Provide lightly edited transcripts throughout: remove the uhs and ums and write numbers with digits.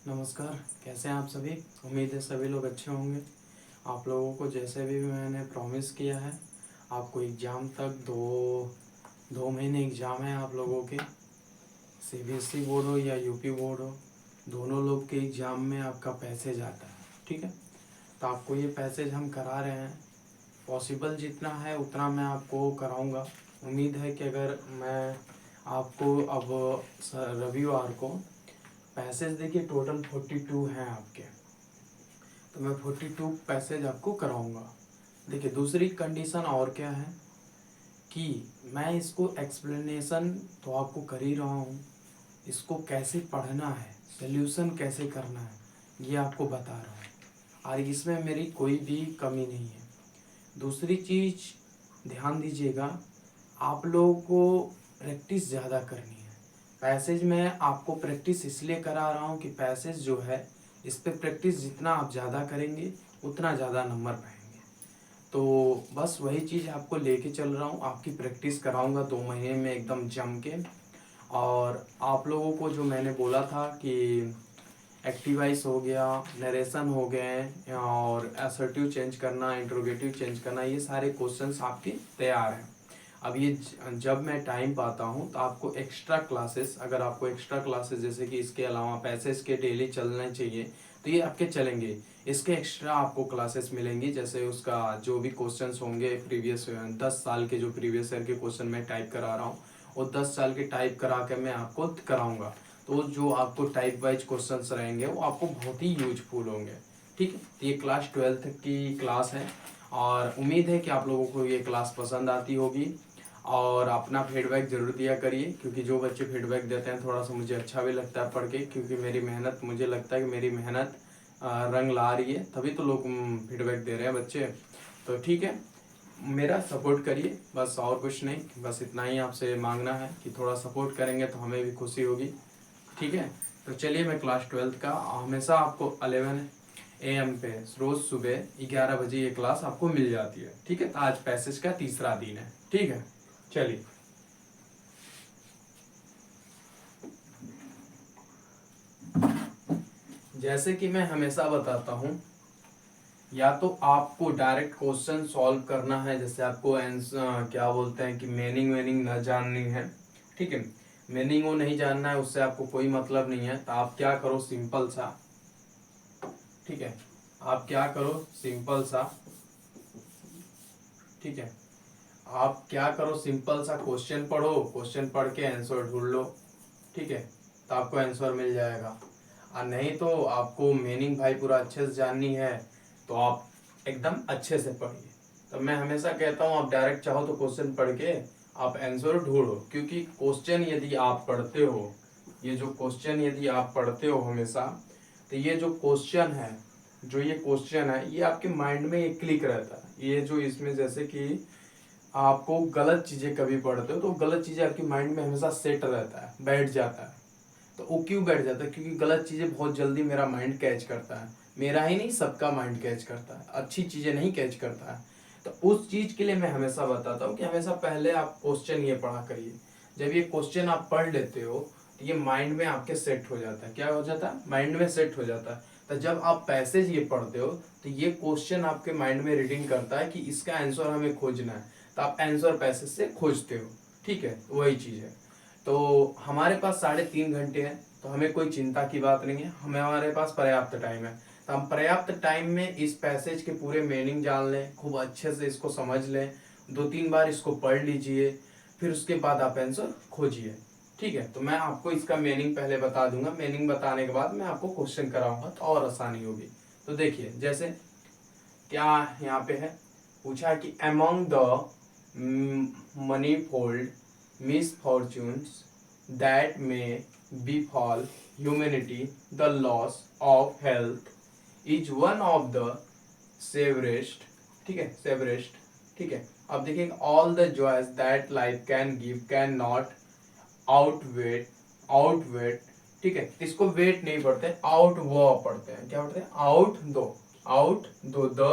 नमस्कार। कैसे हैं आप सभी? उम्मीद है सभी लोग अच्छे होंगे। आप लोगों को जैसे भी मैंने प्रॉमिस किया है, आपको एग्ज़ाम तक दो महीने एग्ज़ाम है आप लोगों के। सीबीएसई बोर्ड हो या यूपी बोर्ड हो, दोनों लोग के एग्ज़ाम में आपका पैसेज आता है। ठीक है, तो आपको ये पैसेज हम करा रहे हैं। पॉसिबल जितना है उतना मैं आपको कराऊंगा। उम्मीद है कि अगर मैं आपको अब रविवार को पैसेज देखिए, टोटल 42 हैं आपके, तो मैं 42 पैसेज आपको कराऊंगा। देखिए, दूसरी कंडीशन और क्या है कि मैं इसको एक्सप्लेनेशन तो आपको कर ही रहा हूँ, इसको कैसे पढ़ना है, सल्यूशन कैसे करना है, ये आपको बता रहा हूँ, और इसमें मेरी कोई भी कमी नहीं है। दूसरी चीज़ ध्यान दीजिएगा, आप लोगों को प्रैक्टिस ज़्यादा करनी है। पैसेज में आपको प्रैक्टिस इसलिए करा रहा हूँ कि पैसेज जो है, इस पे प्रैक्टिस जितना आप ज़्यादा करेंगे उतना ज़्यादा नंबर पाएंगे। तो बस वही चीज़ आपको लेके चल रहा हूँ, आपकी प्रैक्टिस कराऊंगा 2 महीने में एकदम जम के। और आप लोगों को जो मैंने बोला था कि एक्टिवाइज हो गया, नरेशन हो गए, और असर्टिव चेंज करना, इंट्रोगेटिव चेंज करना, ये सारे क्वेश्चंस आपके तैयार हैं। अब ये जब मैं टाइम पाता हूँ तो आपको एक्स्ट्रा क्लासेस, अगर आपको एक्स्ट्रा क्लासेस जैसे कि इसके अलावा पैसेज के डेली चलने चाहिए तो ये आपके चलेंगे। इसके एक्स्ट्रा आपको क्लासेस मिलेंगी, जैसे उसका जो भी क्वेश्चंस होंगे प्रीवियस 10 साल के, जो प्रीवियस ईयर के क्वेश्चन मैं टाइप करा रहा हूँ, वो 10 साल के टाइप करा के मैं आपको कराऊंगा। तो जो आपको टाइप वाइज क्वेश्चंस रहेंगे वो आपको बहुत ही यूजफुल होंगे। ठीक है, तो ये क्लास 12th की क्लास है, और उम्मीद है कि आप लोगों को ये क्लास पसंद आती होगी। और अपना फीडबैक जरूर दिया करिए, क्योंकि जो बच्चे फीडबैक देते हैं थोड़ा सा मुझे अच्छा भी लगता है पढ़ के, क्योंकि मेरी मेहनत, मुझे लगता है कि मेरी मेहनत रंग ला रही है, तभी तो लोग फीडबैक दे रहे हैं बच्चे। तो ठीक है, मेरा सपोर्ट करिए, बस और कुछ नहीं, बस इतना ही आपसे मांगना है कि थोड़ा सपोर्ट करेंगे तो हमें भी खुशी होगी। ठीक है, तो चलिए, मैं क्लास 12th का हमेशा आपको 11 AM पे रोज सुबह 11 बजे ये क्लास आपको मिल जाती है। ठीक है, तो आज पैसेज का तीसरा दिन है। ठीक है, चलिए। जैसे कि मैं हमेशा बताता हूँ, या तो आपको डायरेक्ट क्वेश्चन सॉल्व करना है, जैसे आपको आंसर क्या बोलते हैं कि मीनिंग वेनिंग न जाननी है। ठीक है, मीनिंग वो नहीं जानना है, उससे आपको कोई मतलब नहीं है, तो आप क्या करो, सिंपल सा, ठीक है, आप क्या करो, सिंपल सा, ठीक है, आप क्या करो, सिंपल सा क्वेश्चन पढ़ो, क्वेश्चन पढ़ के आंसर ढूंढ लो। ठीक है, तो आपको आंसर मिल जाएगा। और नहीं तो आपको मीनिंग भाई पूरा अच्छे से जाननी है, तो आप एकदम अच्छे से पढ़िए। तो मैं हमेशा कहता हूँ, आप डायरेक्ट चाहो तो क्वेश्चन पढ़ के आप आंसर ढूंढो, क्योंकि क्वेश्चन यदि आप पढ़ते हो, ये जो क्वेश्चन यदि आप पढ़ते हो हमेशा, तो ये जो क्वेश्चन है, जो ये क्वेश्चन है, ये आपके माइंड में एक क्लिक रहता है। ये जो इसमें जैसे कि आपको गलत चीजें कभी पढ़ते हो तो गलत चीजें आपके माइंड में हमेशा सेट रहता है, बैठ जाता है। तो वो क्यों बैठ जाता है? क्योंकि गलत चीजें बहुत जल्दी मेरा माइंड कैच करता है, मेरा ही नहीं सबका माइंड कैच करता है, अच्छी चीजें नहीं कैच करता है। तो उस चीज के लिए मैं हमेशा बताता हूँ कि हमेशा पहले आप क्वेश्चन ये पढ़ा करिए। जब ये क्वेश्चन आप पढ़ लेते हो तो ये माइंड में आपके सेट हो जाता है। क्या हो जाता है? माइंड में सेट हो जाता है। तो जब आप पैसेज ये पढ़ते हो तो ये क्वेश्चन आपके माइंड में रीडिंग करता है कि इसका आंसर हमें खोजना है, तो आप आंसर पैसेज से खोजते हो। ठीक है, वही चीज है। तो हमारे पास 3.5 घंटे हैं, तो हमें कोई चिंता की बात नहीं है, हमारे पास पर्याप्त टाइम है। तो हम पर्याप्त टाइम में इस पैसेज के पूरे मीनिंग जान लें, खूब अच्छे से इसको समझ लें, 2-3 बार इसको पढ़ लीजिए, फिर उसके बाद आप आंसर खोजिए। ठीक है, तो मैं आपको इसका मीनिंग पहले बता दूंगा, मीनिंग बताने के बाद मैं आपको क्वेश्चन कराऊंगा तो और आसानी होगी। तो देखिए, जैसे क्या यहाँ पे है, पूछा कि among the manifold misfortunes that may befall humanity, the loss of health is one of the severest, ठीक है, severest, ठीक है। अब देखिए, all the joys that life can give cannot outweigh, outweigh, ठीक है, इसको वेट नहीं पढ़ते, आउट वो पढ़ते हैं। क्या पढ़ते हैं? आउट दो the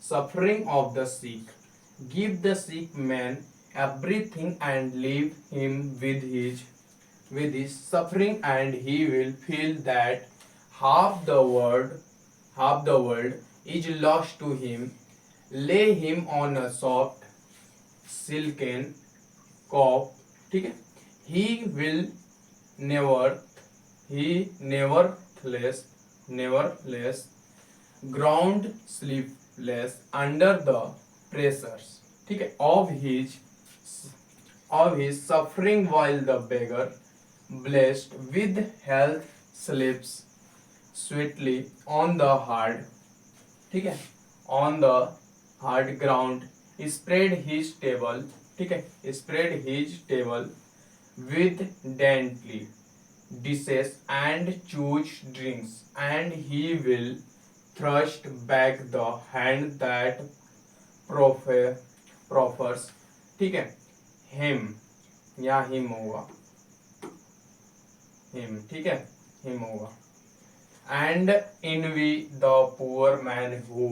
suffering of the sick. Give the sick man everything and leave him with his suffering, and he will feel that half the world is lost to him. Lay him on a soft silken couch. ठीक है. He will never he nevertheless ground sleepless under the pressures. ठीक है. Of his suffering, while the beggar, blessed with health, sleeps sweetly on the hard. ठीक है. On the hard ground, spread his table. ठीक है. Spread his table with dainty dishes and choose drinks, and he will thrust back the hand that proffers. ठीक है. him या him होगा. him. ठीक है. him होगा. and envy the poor man who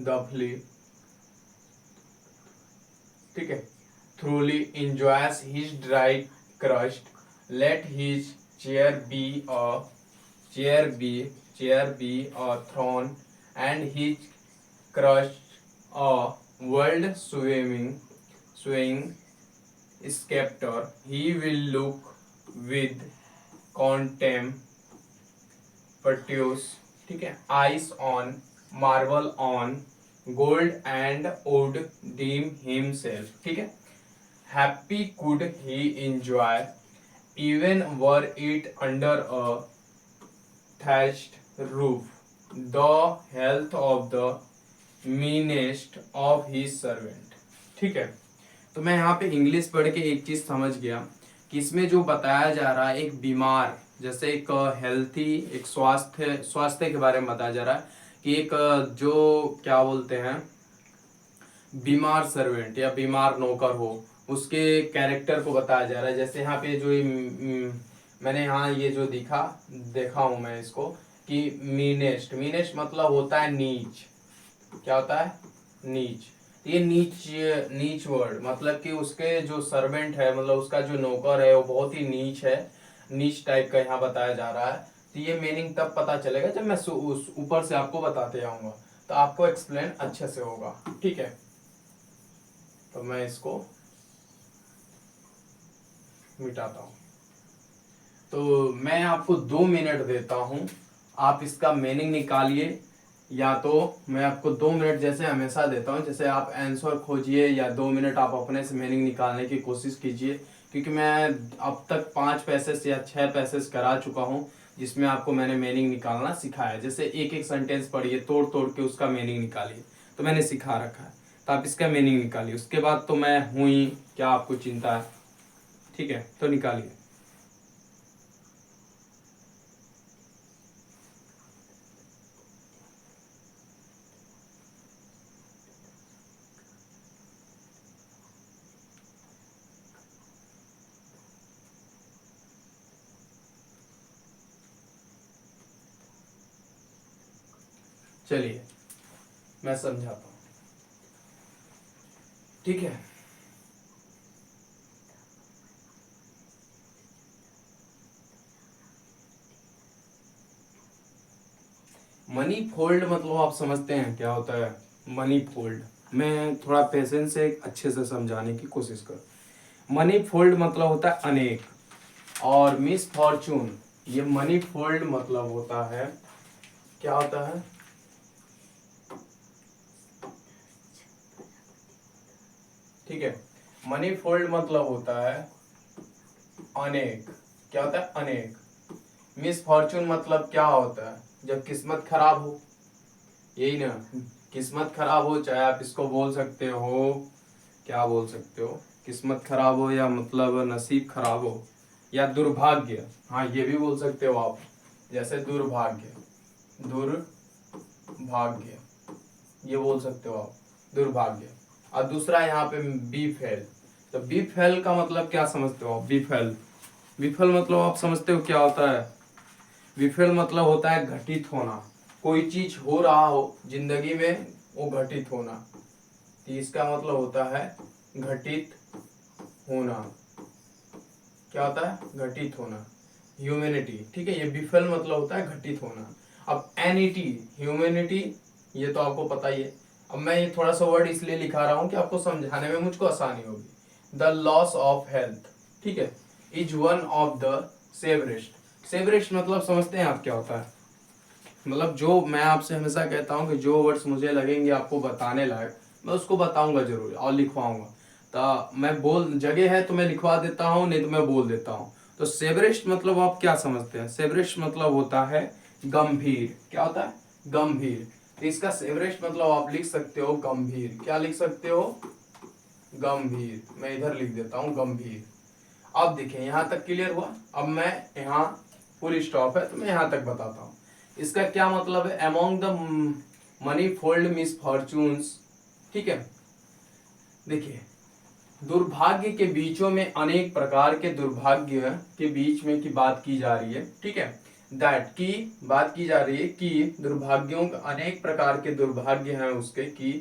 doubly. ठीक है. truly enjoys his dry crust. Let his chair be a throne, and his crust a world swaying scepter. He will look with contemptuous, ठीक है, eyes on marble on gold, and would deem himself. ठीक है. Happy could he enjoy, even were it under a thatched roof, the health of the meanest of his servant. ठीक है. तो मैं यहाँ पे इंग्लिश पढ़ के एक चीज समझ गया कि इसमें जो बताया जा रहा है, एक बीमार, जैसे एक हेल्थी, एक स्वास्थ्य के बारे में बताया जा रहा है कि एक जो क्या बोलते हैं, बीमार सर्वेंट या बीमार नौकर हो, उसके कैरेक्टर को बताया जा रहा है. जैसे यहाँ पे जो मैंने यहाँ ये जो देखा हूं मैं इसको कि मीनेस्ट मतलब होता है नीच. क्या होता है? नीच. ये नीच वर्ड मतलब कि उसके जो सर्वेंट है, मतलब उसका जो नौकर है वो बहुत ही नीच है, नीच टाइप का यहाँ बताया जा रहा है. तो ये मीनिंग तब पता चलेगा जब मैं उस ऊपर से आपको बताते जाऊंगा, तो आपको एक्सप्लेन अच्छे से होगा. ठीक है. तो मैं इसको मिटाता हूं. तो मैं आपको 2 मिनट देता हूं, आप इसका मीनिंग निकालिए, या तो मैं आपको 2 मिनट जैसे हमेशा देता हूं, जैसे आप आंसर खोजिए, या 2 मिनट आप अपने से मीनिंग निकालने की कोशिश कीजिए, क्योंकि मैं अब तक 5 पैसेज या 6 पैसेज करा चुका हूं जिसमें आपको मैंने मीनिंग निकालना सिखाया. जैसे एक एक सेंटेंस पढ़िए, तोड़ तोड़ के उसका मीनिंग निकालिए, तो मैंने सिखा रखा है. तो आप इसका मीनिंग निकालिए. उसके बाद तो मैं हूं ही, क्या आपको चिंता है? ठीक है. तो निकालिए. चलिए मैं समझाता हूं. ठीक है. मनी फोल्ड मतलब आप समझते हैं क्या होता है मनी फोल्ड? मैं थोड़ा पेशेंस से अच्छे से समझाने की कोशिश कर. मनी फोल्ड मतलब होता है अनेक, और मिस फॉर्चून, ये मनी फोल्ड मतलब होता है, क्या होता है? ठीक है. मनी फोल्ड मतलब होता है अनेक. क्या होता है? अनेक. मिस फॉर्चून मतलब क्या होता है? जब किस्मत खराब हो, यही ना, किस्मत खराब हो, चाहे आप इसको बोल सकते हो, क्या बोल सकते हो, किस्मत खराब हो, या मतलब नसीब खराब हो, या दुर्भाग्य. हाँ, ये भी बोल सकते हो आप, जैसे दुर्भाग्य, ये बोल सकते हो आप, दुर्भाग्य. और दूसरा यहाँ पे बी फेल. तो बी फेल का मतलब क्या समझते हो? बी फेल मतलब आप समझते हो क्या होता है? विफल मतलब होता है घटित होना. कोई चीज हो रहा हो जिंदगी में, वो घटित होना. तो इसका मतलब होता है घटित होना. क्या होता है? घटित होना. ह्यूमैनिटी, ठीक है। ये बिफल मतलब होता है घटित होना। अब एनिटी, ह्यूमैनिटी, ये तो आपको पता ही है। अब मैं ये थोड़ा सा वर्ड इसलिए लिखा रहा हूं कि आपको समझाने में मुझको आसानी होगी। द लॉस ऑफ हेल्थ, ठीक है, इज वन ऑफ द सेवरेस्ट। सेवरेस्ट मतलब समझते हैं आप क्या होता है? मतलब जो मैं आपसे हमेशा कहता हूं कि जो वर्ड्स मुझे लगेंगे आपको बताने लायक, मैं उसको बताऊंगा जरूर और लिखवाऊंगा। तो मैं बोल जगह है तो मैं लिखवा देता हूँ, नहीं तो मैं बोल देता हूँ। तो सेवरेस्ट मतलब आप क्या समझते हैं? सेवरेस्ट मतलब होता है गंभीर। क्या होता है? गंभीर। तो इसका सेवरेस्ट मतलब आप लिख सकते हो गंभीर। क्या लिख सकते हो? गंभीर। मैं इधर लिख देता हूँ गंभीर। अब देखिए यहां तक क्लियर हुआ। अब मैं यहाँ फुल स्टॉप है तो मैं यहां तक बताता हूँ। इसका क्या मतलब है? Among the money fold misfortunes, ठीक है। देखिए दुर्भाग्य के बीचों में अनेक प्रकार के दुर्भाग्य के बीच में की बात की जा रही है, ठीक है। दैट की बात की जा रही है कि दुर्भाग्यों का अनेक प्रकार के दुर्भाग्य हैं उसके कि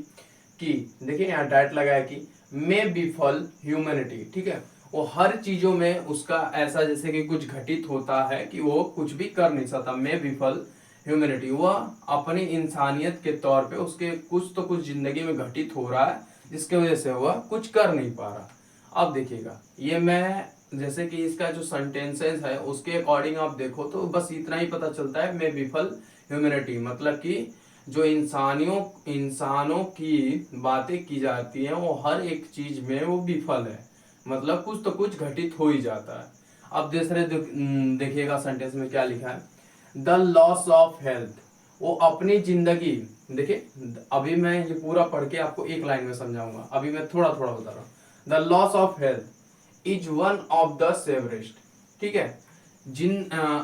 देखिए यहाँ डैट लगा है कि मे बिफल ह्यूमैनिटी, ठीक है। वो हर चीजों में उसका ऐसा जैसे कि कुछ घटित होता है कि वो कुछ भी कर नहीं सकता। मे बिफल ह्यूमैनिटी, वह अपनी इंसानियत के तौर पे उसके कुछ तो कुछ जिंदगी में घटित हो रहा है जिसके वजह से वह कुछ कर नहीं पा रहा। अब देखिएगा ये मैं जैसे कि इसका जो सेंटेंसेस है उसके अकॉर्डिंग आप देखो तो बस इतना ही पता चलता है। मे बिफल ह्यूमैनिटी मतलब कि जो इंसानों की बातें की जाती हैं वो हर एक चीज में वो विफल है, मतलब कुछ तो कुछ घटित हो ही जाता है। अब दूसरे देखिएगा सेंटेंस में क्या लिखा है। द लॉस ऑफ हेल्थ, वो अपनी जिंदगी, देखिए अभी मैं ये पूरा पढ़ के आपको एक लाइन में समझाऊंगा, अभी मैं थोड़ा थोड़ा बता रहा हूँ। The loss of health is one of the severest, ठीक है।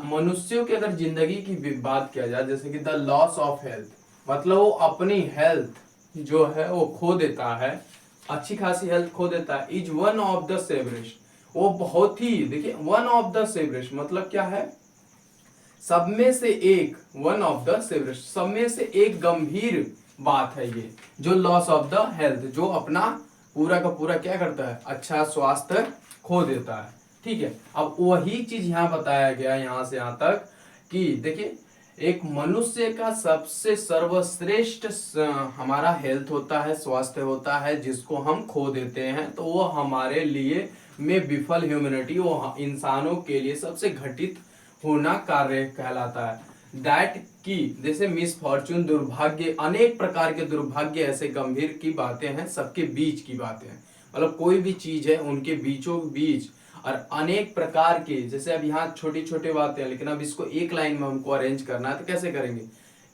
मनुष्यों की अगर जिंदगी की बात किया जाए जैसे कि द लॉस ऑफ हेल्थ मतलब वो अपनी हेल्थ जो है वो खो देता है, अच्छी खासी हेल्थ खो देता है। इज वन ऑफ द सेवरेस्ट, वो बहुत ही, देखिए वन ऑफ द सेवरेस्ट मतलब क्या है? सब में से एक, वन ऑफ द सेवरेस्ट, सब में से एक गंभीर बात है ये, जो लॉस ऑफ द हेल्थ, जो अपना पूरा का पूरा क्या करता है? अच्छा स्वास्थ्य खो देता है, ठीक है। अब वही चीज यहाँ बताया गया यहां से यहां तक कि देखिए एक मनुष्य का सबसे सर्वश्रेष्ठ हमारा हेल्थ होता है, स्वास्थ्य होता है, जिसको हम खो देते हैं तो वो हमारे लिए में विफल ह्यूमैनिटी, वो इंसानों के लिए सबसे घटित होना कार्य कहलाता है। दैट की जैसे मिस फॉर्चून, दुर्भाग्य, अनेक प्रकार के दुर्भाग्य ऐसे गंभीर की बातें हैं, सबके बीच की बातें हैं। मतलब कोई भी चीज है उनके बीचों बीच और अनेक प्रकार के, जैसे अब यहाँ छोटी छोटी बातें हैं लेकिन अब इसको एक लाइन में हमको अरेंज करना है तो कैसे करेंगे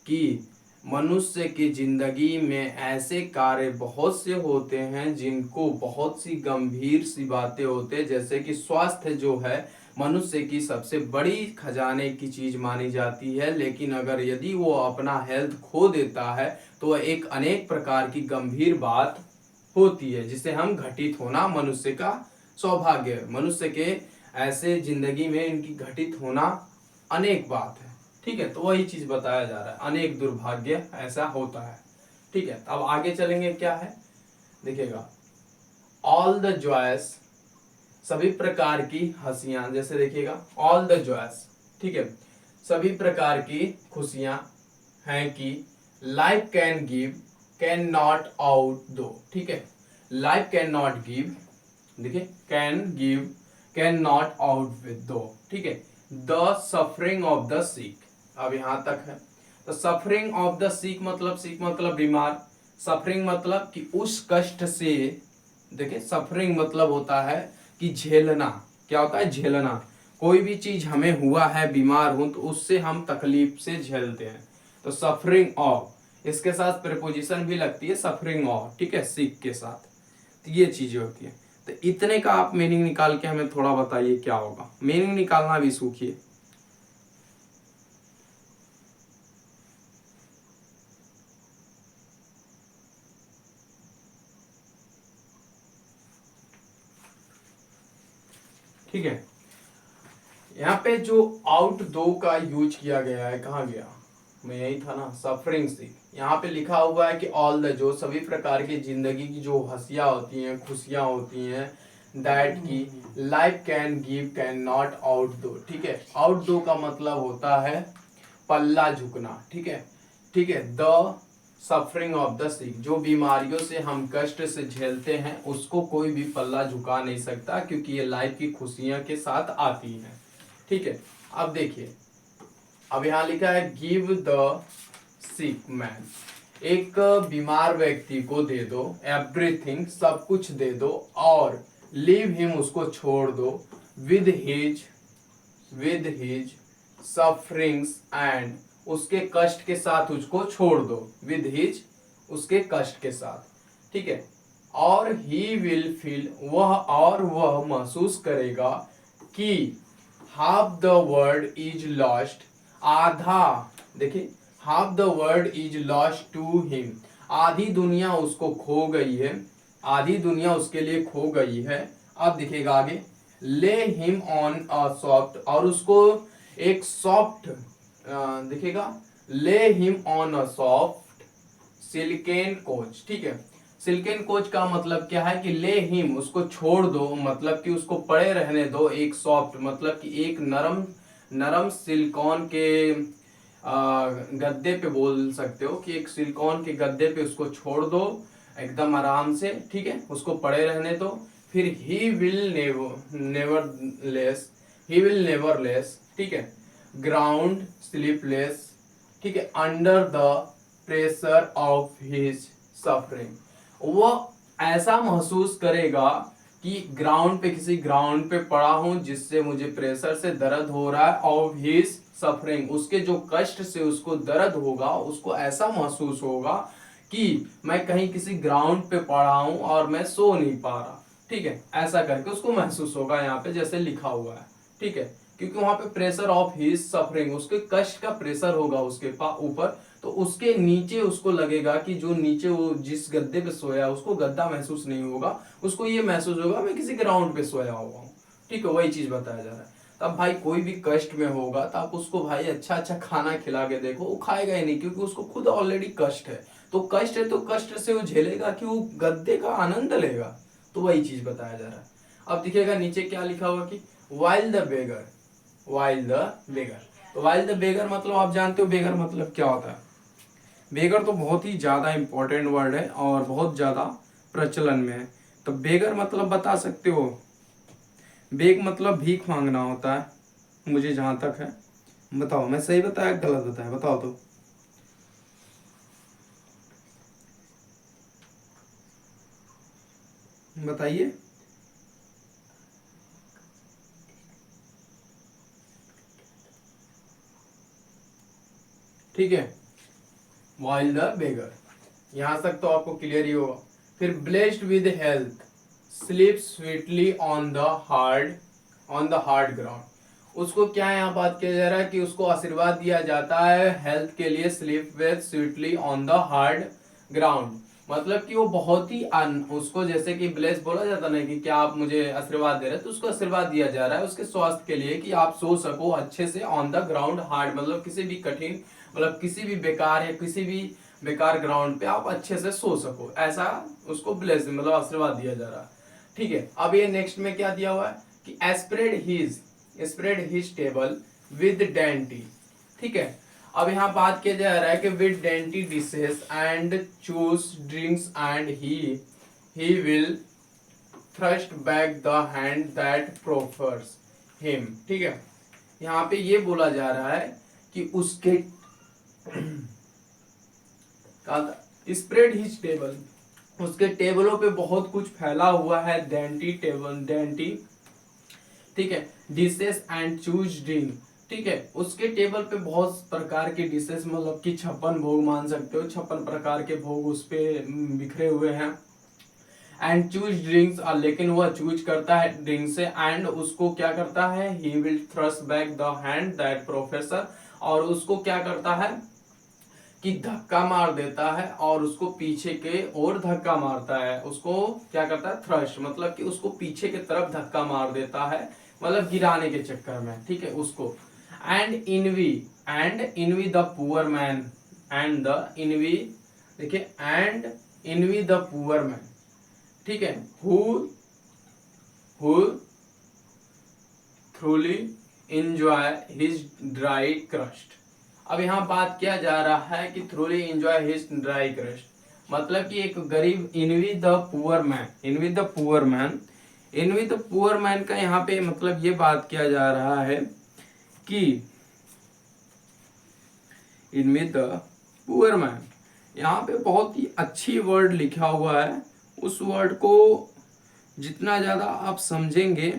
कि मनुष्य की जिंदगी में ऐसे कार्य बहुत से होते हैं जिनको बहुत सी गंभीर सी बातें होते हैं, जैसे कि स्वास्थ्य जो है मनुष्य की सबसे बड़ी खजाने की चीज मानी जाती है, लेकिन अगर यदि वो अपना हेल्थ खो देता है तो वह एक अनेक प्रकार की गंभीर बात होती है जिसे हम घटित होना मनुष्य का सौभाग्य है। मनुष्य के ऐसे जिंदगी में इनकी घटित होना अनेक बात है, ठीक है। तो वही चीज बताया जा रहा है, अनेक दुर्भाग्य ऐसा होता है, ठीक है। अब आगे चलेंगे क्या है देखिएगा। ऑल द जॉयस, सभी प्रकार की हंसियां, जैसे देखिएगा ऑल द जॉयस, ठीक है, सभी प्रकार की खुशियां हैं कि life can give can not out दो, ठीक है। लाइफ कैन नॉट गिव, देखिए can give can not out with दो, ठीक है। द सफरिंग ऑफ द सिक, अब यहां तक है। तो सफरिंग ऑफ द सिक मतलब बीमार, सफरिंग मतलब कि उस कष्ट से, देखिए सफरिंग मतलब होता है कि झेलना। क्या होता है? झेलना। कोई भी चीज हमें हुआ है, बीमार हूं तो उससे हम तकलीफ से झेलते हैं, तो सफरिंग ऑफ, इसके साथ प्रीपोजिशन भी लगती है सफरिंग ऑफ, ठीक है, सिक के साथ। तो ये चीजें होती है। तो इतने का आप मीनिंग निकाल के हमें थोड़ा बताइए क्या होगा। मीनिंग निकालना भी सूखिए। ठीक है, यहाँ पे जो आउट दो का यूज किया गया है, कहाँ गया, मैं यही था ना, सफरिंग से। यहाँ पे लिखा हुआ है कि ऑल द, जो सभी प्रकार की जिंदगी की जो हंसियां होती हैं, खुशियां होती हैं, दैट की life can give can not out दो। ठीक है, आउट दो का मतलब होता है पल्ला झुकना। ठीक है, ठीक है। द सफरिंग ऑफ द सिक, जो बीमारियों से हम कष्ट से झेलते हैं उसको कोई भी पल्ला झुका नहीं सकता, क्योंकि ये लाइफ की खुशियां के साथ आती हैं। ठीक है, अब देखिए, अब यहाँ लिखा है गिव द सिक मैन, एक बीमार व्यक्ति को दे दो, एवरीथिंग, सब कुछ दे दो, और लीव हिम, उसको छोड़ दो, विद हिज सफरिंग्स एंड, उसके कष्ट के साथ उसको छोड़ दो, विद हिज, उसके कष्ट के साथ। ठीक है, और ही विल फील, वह महसूस करेगा कि half the world is lost, आधा, देखिए, half the world is lost to him, आधी दुनिया उसको खो गई है, आधी दुनिया उसके लिए खो गई है। अब दिखेगा आगे, ले हिम ऑन अ सॉफ्ट, और उसको एक सॉफ्ट दिखेगा, lay him on a soft silken couch. ठीक है, सिल्केन कोच का मतलब क्या है कि ले हिम, उसको छोड़ दो, मतलब कि उसको पड़े रहने दो, एक सॉफ्ट मतलब कि एक नरम नरम सिलिकॉन के गद्दे पे बोल सकते हो, कि एक सिलिकॉन के गद्दे पे उसको छोड़ दो एकदम आराम से। ठीक है, उसको पड़े रहने दो, फिर ही विल नेवर लेस, ठीक है, ग्राउंड स्लीपलेस, ठीक है, under the pressure of his suffering, वो ऐसा महसूस करेगा कि ग्राउंड पे, किसी ग्राउंड पे पड़ा हूं जिससे मुझे प्रेशर से दर्द हो रहा है, ऑफ हिज सफरिंग, उसके जो कष्ट से उसको दर्द होगा, उसको ऐसा महसूस होगा कि मैं कहीं किसी ग्राउंड पे पड़ा हूं और मैं सो नहीं पा रहा। ठीक है, ऐसा करके उसको महसूस होगा, यहाँ पे जैसे लिखा हुआ है। ठीक है, क्योंकि वहां पे प्रेशर ऑफ हिज सफरिंग, उसके कष्ट का प्रेशर होगा उसके ऊपर, तो उसके नीचे उसको लगेगा कि जो नीचे वो जिस गद्दे पे सोया उसको गद्दा महसूस नहीं होगा, उसको ये महसूस होगा मैं किसी ग्राउंड पे सोया हुआ हूँ। ठीक है, वही चीज बताया जा रहा है। तब भाई कोई भी कष्ट में होगा तो आप उसको भाई अच्छा अच्छा खाना खिला के देखो, वो खाएगा ही नहीं, क्योंकि उसको खुद ऑलरेडी कष्ट है। तो कष्ट है तो कष्ट से वो झेलेगा कि वो गद्दे का आनंद लेगा। तो वही चीज बताया जा रहा है। अब दिखेगा नीचे क्या लिखा हुआ कि while the beggar, while the beggar, तो वाइल द बेगर मतलब आप जानते हो बेगर मतलब क्या होता है। बेगर तो बहुत ही ज्यादा इंपॉर्टेंट वर्ड है और बहुत ज्यादा प्रचलन में है। तो बेगर मतलब बता सकते हो, बेग मतलब भीख मांगना होता है, मुझे जहां तक है। बताओ मैं सही बताया गलत बताया, बताओ तो। बताइए। ठीक है, वाइल द बेगर, यहां तक तो आपको क्लियर ही होगा। फिर blessed with health, sleep sweetly on the hard ground, उसको क्या यहाँ बात किया जा रहा है कि उसको आशीर्वाद दिया जाता है हेल्थ के लिए, sleep with sweetly on the hard ground, मतलब कि वो बहुत ही उसको जैसे कि ब्लेस बोला जाता ना कि क्या आप मुझे आशीर्वाद दे रहे हैं, तो उसको आशीर्वाद दिया जा रहा है उसके स्वास्थ्य के लिए कि आप सो सको अच्छे से ऑन द ग्राउंड हार्ड, मतलब किसी भी कठिन, मतलब किसी भी बेकार या किसी भी बेकार ग्राउंड पे आप अच्छे से सो सको, ऐसा उसको ब्लेस मतलब आशीर्वाद दिया जा रहा है। ठीक है, अब ये नेक्स्ट में क्या दिया हुआ है कि spread his table with dainty. ठीक है, अब यहाँ बात किया जा रहा है कि with dainty dishes and choice drinks and he will thrust back the hand that proffers him. ठीक है, यहाँ पे ये बोला जा रहा है कि उसके स्प्रेड हिज टेबल, उसके टेबलों पे बहुत कुछ फैला हुआ है, डेंटी टेबल डेंटी, ठीक है, डिशेस एंड चूज ड्रिंक। ठीक है, उसके टेबल पे बहुत प्रकार के डिशेस, मतलब कि 56 भोग मान सकते हो, 56 प्रकार के भोग उस पे बिखरे हुए हैं। एंड चूज ड्रिंक्स, लेकिन वह चूज करता है ड्रिंक से, एंड उसको क्या करता है, ही will thrust back the hand that professor, और उसको क्या करता है कि धक्का मार देता है और उसको पीछे के ओर धक्का मारता है, उसको क्या करता है, थ्रस्ट मतलब कि उसको पीछे की तरफ धक्का मार देता है, मतलब गिराने के चक्कर में। ठीक है, उसको and envy the poor man, and the envy, देखिए and envy the poor man, ठीक है, who who thoroughly enjoy his dry crust। अब यहाँ बात किया जा रहा है कि thoroughly enjoy his dry crust, मतलब कि एक गरीब env the poor man, env the poor man, env the poor man का यहाँ पे मतलब ये बात किया जा रहा है कि इनवी द पुअर मैन, यहाँ पे बहुत ही अच्छी वर्ड लिखा हुआ है। उस वर्ड को जितना ज्यादा आप समझेंगे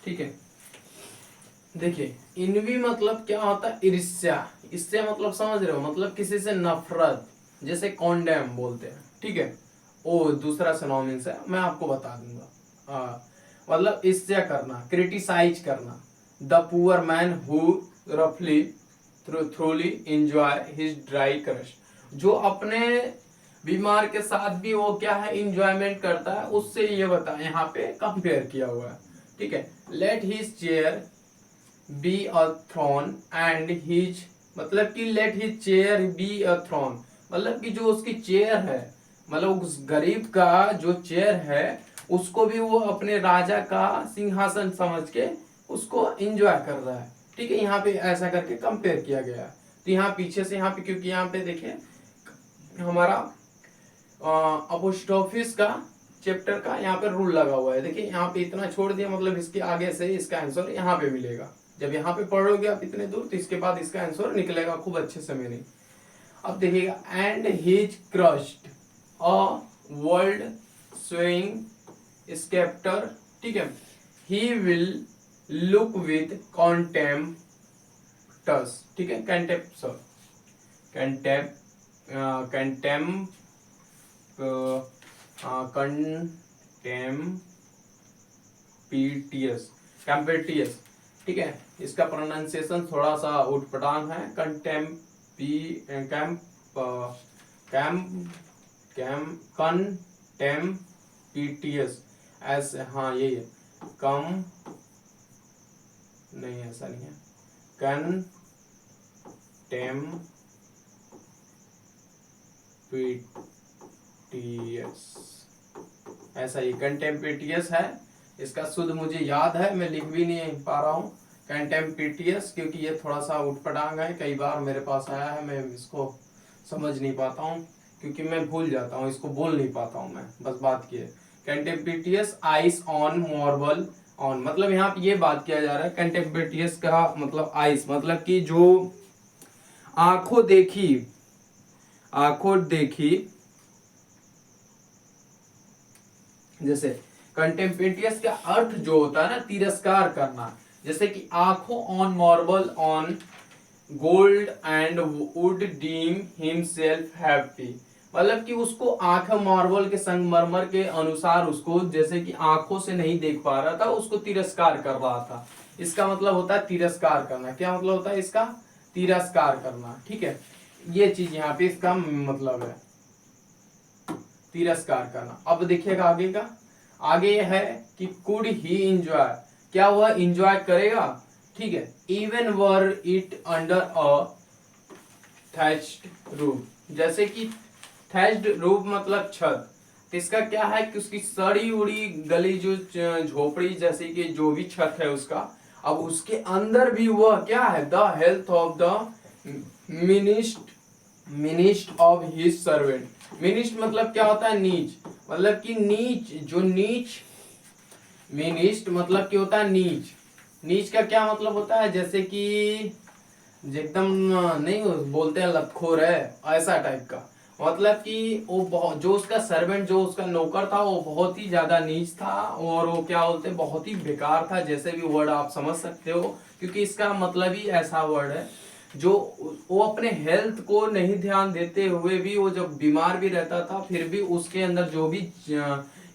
ठीक है। देखिए इनवी मतलब क्या होता है, ईर्ष्या, इससे मतलब समझ रहे हो, मतलब किसी से नफरत, जैसे कॉन्डेम बोलते हैं, ठीक है, वो दूसरा सिनोनिम्स है, मैं आपको बता दूंगा। मतलब ईर्ष्या करना, क्रिटिसाइज करना। द पुअर मैन हु रफली थ्रूली एंजॉय हिज ड्राई क्रस्ट, जो अपने बीमार के साथ भी वो क्या है इंजॉयमेंट करता है, उससे ये बता यहाँ पे कंपेयर किया हुआ है, ठीक है। Let his chair be a throne and his, मतलब कि let his chair be a throne, मतलब कि जो उसकी चेयर है, मतलब उस गरीब का जो चेयर है उसको भी वो अपने राजा का सिंहासन समझ के उसको एंजॉय कर रहा है, ठीक है। यहाँ पे ऐसा करके कंपेयर किया गया है। तो यहाँ पीछे से यहाँ पे, क्योंकि यहाँ पे देखिए हमारा अपोस्ट्रोफिस का चैप्टर का यहाँ पे रूल लगा हुआ है, देखिए यहाँ पे इतना छोड़ दिया, मतलब इसके आगे से इसका आंसर यहाँ पे मिलेगा। जब यहाँ पे पढ़ोगे आप इतने दूर तो इसके बाद इसका आंसर निकलेगा खूब अच्छे से मेरे। अब देखिएगा, and his crust a world swing sceptre, ठीक है, ही विल लुक विद कॉन्टेम्प्टस, ठीक है, कंटेम्पिटियस, ठीक है। इसका प्रोनाउंसिएशन थोड़ा सा उटपटांग है, कंटेम्पिटियस, ऐसे, हाँ यही है, कम नहीं, ऐसा नहीं है, कंटेम्पिटियस, ऐसा ही कंटेम्पिटियस है। इसका शुद्ध मुझे याद है, मैं लिख भी नहीं पा रहा हूँ कंटेम्पिटियस, क्योंकि ये थोड़ा सा उठपटांग है, कई बार मेरे पास आया है, मैं इसको समझ नहीं पाता हूँ, क्योंकि मैं भूल जाता हूँ, इसको बोल नहीं पाता हूँ मैं, बस बात की है। कंटेम्पिटियस आइस ऑन मार्बल ऑन, मतलब यहाँ पे ये बात किया जा रहा है, कंटेम्पिटियस का मतलब आइस, मतलब कि जो आंखों देखी, जैसे कंटेम्पिटियस का अर्थ जो होता है ना, तिरस्कार करना, जैसे कि आंखों on marble on gold and wood deem himself happy, मतलब कि उसको आंख मार्बल के संगमरमर के अनुसार उसको जैसे कि आंखों से नहीं देख पा रहा था, उसको तिरस्कार कर रहा था। इसका मतलब होता है तिरस्कार करना। क्या मतलब होता है इसका? तिरस्कार करना, ठीक है। ये चीज यहाँ पे इसका मतलब है तिरस्कार करना। अब देखिएगा आगे का, आगे है कि कुड ही इंजॉय, क्या वह इंजॉय करेगा, ठीक है, even were it under a thatched roof, जैसे कि थैच्ड रूफ मतलब छत, इसका क्या है कि उसकी सड़ी उड़ी गली जो झोपड़ी जैसे कि जो भी छत है उसका, अब उसके अंदर भी वह क्या है, the health of the meanest of his servant. Meanest मतलब क्या होता है, नीच, मतलब कि नीच, जो नीच, मिनिस्ट मतलब क्या होता है, नीच। नीच का क्या मतलब होता है, जैसे कि एकदम नहीं बोलते हैं लतखोर है, ऐसा टाइप का, मतलब कि वो बहुत, जो उसका सर्वेंट, जो उसका नौकर था, वो बहुत ही ज्यादा नीच था, और वो क्या बोलते हैं, बहुत ही बेकार था, जैसे भी वर्ड आप समझ सकते हो, क्योंकि इसका मतलब ही ऐसा वर्ड है जो वो अपने हेल्थ को नहीं ध्यान देते हुए भी, वो जब बीमार भी रहता था फिर भी उसके अंदर जो भी